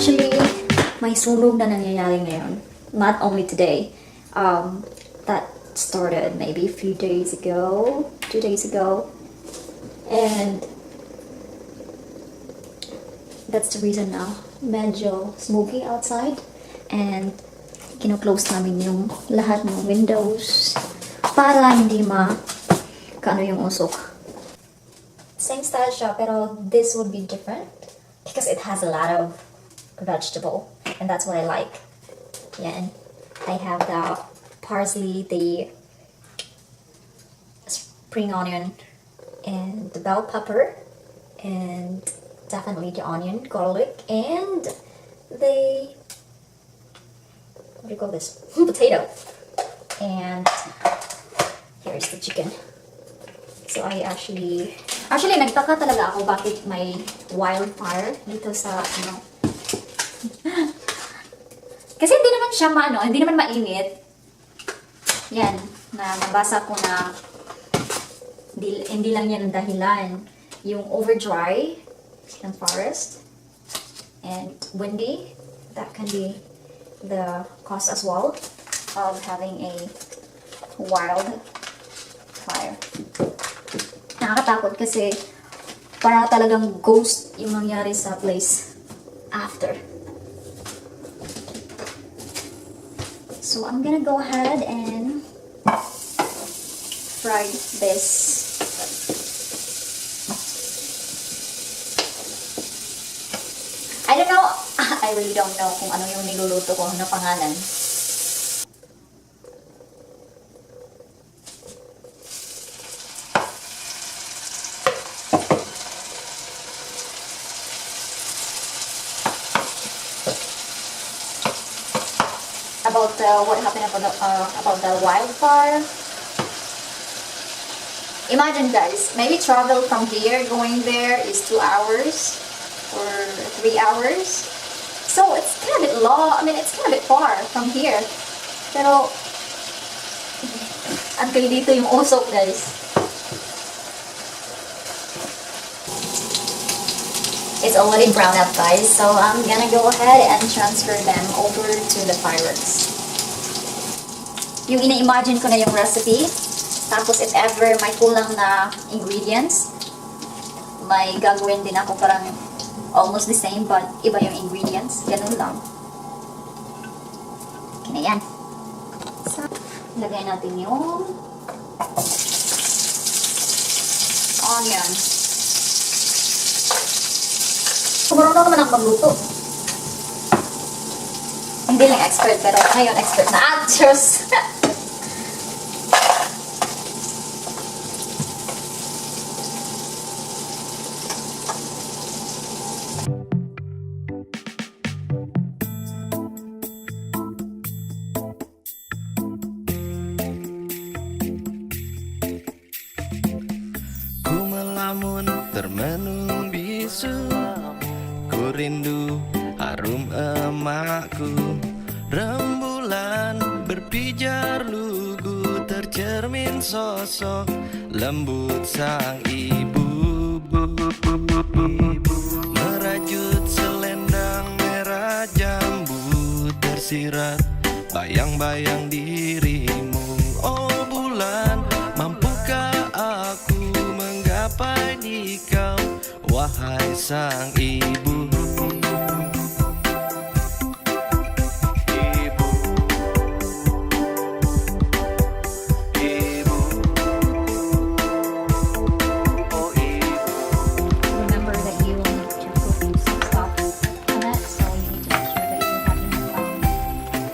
Actually, may sunog na nangyayari ngayon. Not only today. That started maybe a few days ago, 2 days ago. And that's the reason now. Medyo smoky outside. And kino-close namin yung lahat ng windows para hindi kaano yung usok. Same style siya, pero this would be different because it has a lot of vegetable, and that's what I like. Yeah, and I have the parsley, the spring onion, and the bell pepper, and definitely the onion, garlic, and the what do you call this? Potato. And here's the chicken. So I actually nagtaka talaga ako bakit may wildfire dito sa Kasi hindi naman siya hindi naman mainit. Yan, nabasa ko na hindi lang yan ang dahilan. Yung overdry ng forest and windy, that can be the cause as well of having a wildfire. Nakakatakot kasi parang talagang ghost yung nangyari sa place after. So I'm gonna go ahead and fry this. I don't know, I really don't know kung ano yung niluluto ko na pangalan. About what happened about the wildfire. Imagine guys, maybe travel from here going there is 2 hours or 3 hours. So it's kind of a bit long. I mean, it's kind of a bit far from here. Pero until dito yung usok guys. It's already brown up guys, so I'm gonna go ahead and transfer them over to the fireworks. Yung ina-imagine ko na yung recipe, tapos if ever may kulang na ingredients, may gagawin din ako parang almost the same but iba yung ingredients, ganun lang. Okay na yan. So, lagay natin yung onion. Marunong naman ako magluto. Hindi lang expert, pero ngayon expert na actress. Ku melamun termenung bisu, ku rindu harum emakku. Rembulan berpijar lugu, tercermin sosok lembut sang ibu. Merajut selendang merah jambu, tersirat bayang-bayang dirimu. Oh bulan, mampukah aku menggapai di kau, wahai sang ibu. Remember that you will need to put some stuff on it, so you need to make sure that you're having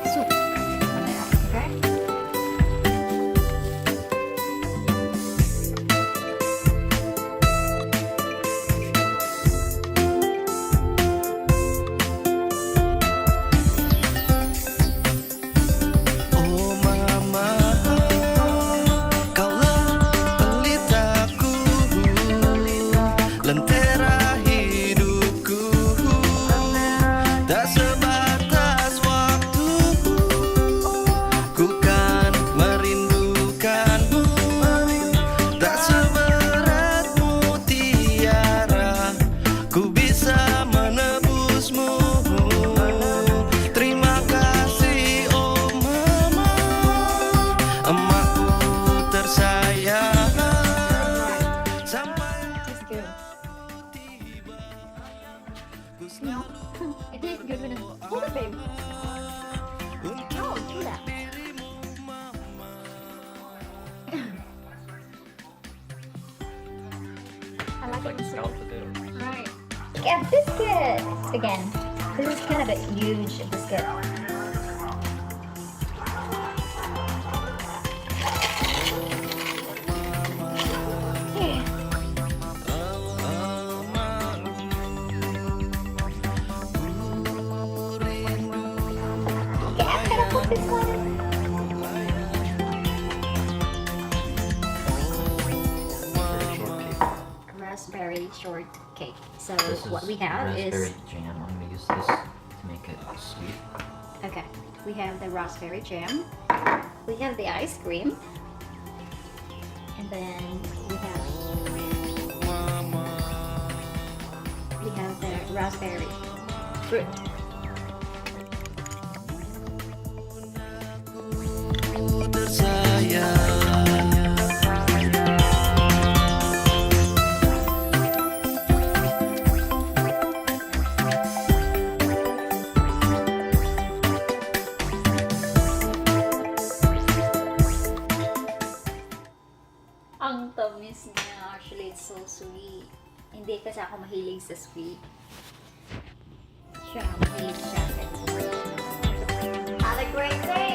soup on it, okay? it, babe. Untuk do that. dirimu mama. I like Like it. scalloped potato. Right. Yeah, biscuit again. This is kind of a huge biscuit. Here. Okay, I'm gonna put this one in. Raspberry shortcake. So This what is we have raspberry is jam. I'm gonna use this to make it sweet. okay. We have the raspberry jam. We have the ice cream, and then we have the raspberry fruit. Ang tamis niya. Actually, it's so sweet. Hindi kasi ako mahilig sa sweet. Siya, mahilig siya. Have a great day!